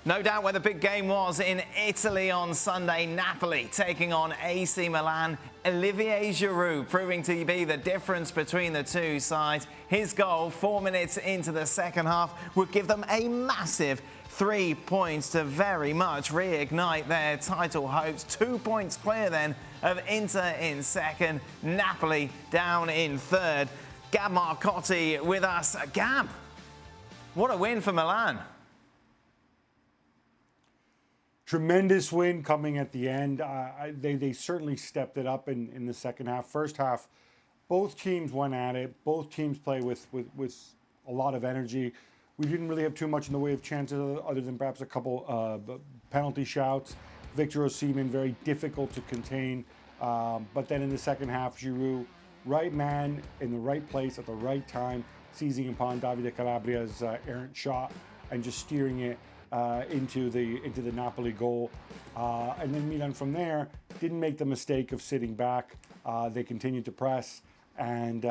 No doubt where the big game was in Italy on Sunday. Napoli taking on AC Milan. Olivier Giroud proving to be the difference between the two sides. His goal 4 minutes into the second half would give them a massive 3 points to very much reignite their title hopes. 2 points clear then of Inter in second, Napoli down in third. Gab Marcotti with us. Gab, what a win for Milan. Tremendous win coming at the end. They certainly stepped it up in the second half. First half, both teams went at it. Both teams play with a lot of energy. We didn't really have too much in the way of chances other than perhaps a couple penalty shouts. Victor Osimhen, very difficult to contain. But then in the second half, Giroud, right man in the right place at the right time, seizing upon Davide Calabria's errant shot and just steering it into the Napoli goal, and then Milan from there didn't make the mistake of sitting back. They continued to press and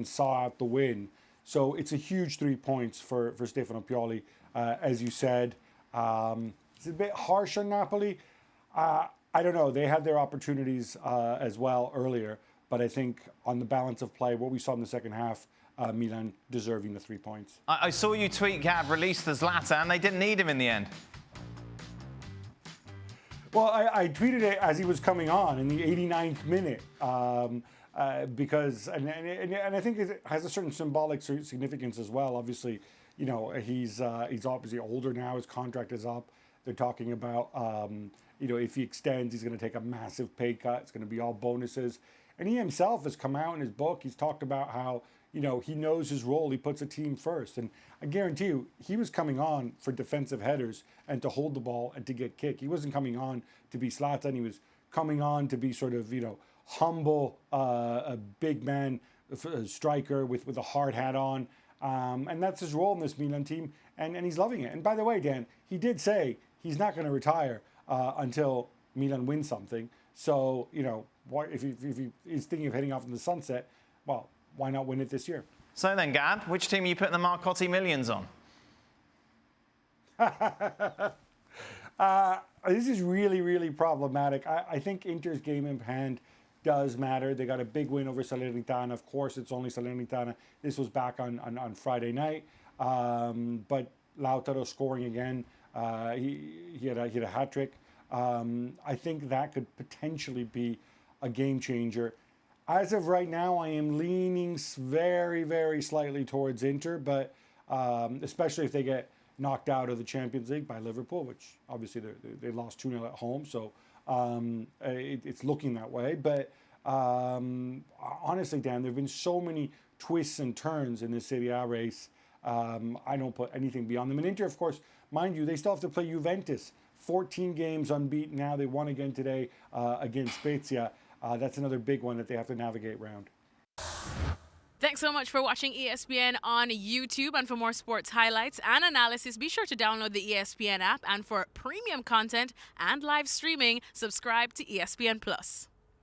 saw out the win. So it's a huge 3 points for Stefano Pioli, as you said. It's a bit harsh on Napoli. I don't know. They had their opportunities as well earlier, but I think on the balance of play, what we saw in the second half, Milan deserving the 3 points. I saw you tweet, Gab, release the Zlatan. They didn't need him in the end. Well, I tweeted it as he was coming on in the 89th minute because, and I think it has a certain symbolic significance as well. Obviously, you know, he's obviously older now. His contract is up. They're talking about, you know, if he extends, he's going to take a massive pay cut. It's going to be all bonuses. And he himself has come out in his book. He's talked about how, you know, he knows his role. He puts a team first. And I guarantee you, he was coming on for defensive headers and to hold the ball and to get kicked. He wasn't coming on to be Zlatan. He was coming on to be sort of, you know, humble, a big man, a striker with a hard hat on. And that's his role in this Milan team. And he's loving it. And by the way, Dan, he did say he's not going to retire until Milan wins something. So, you know, if he is thinking of heading off in the sunset, well, why not win it this year? So then, Gab, which team are you putting the Marcotti millions on? This is really, really problematic. I think Inter's game in hand does matter. They got a big win over Salernitana. Of course, it's only Salernitana. This was back on Friday night. But Lautaro scoring again. He had a hat trick. I think that could potentially be a game changer. As of right now, I am leaning very, very slightly towards Inter, but especially if they get knocked out of the Champions League by Liverpool, which obviously they lost 2-0 at home, so it's looking that way. But honestly, Dan, there have been so many twists and turns in this Serie A race. I don't put anything beyond them. And Inter, of course, mind you, they still have to play Juventus. 14 games unbeaten now. They won again today against Spezia. That's another big one that they have to navigate around. Thanks so much for watching ESPN on YouTube. And for more sports highlights and analysis, be sure to download the ESPN app. And for premium content and live streaming, subscribe to ESPN Plus.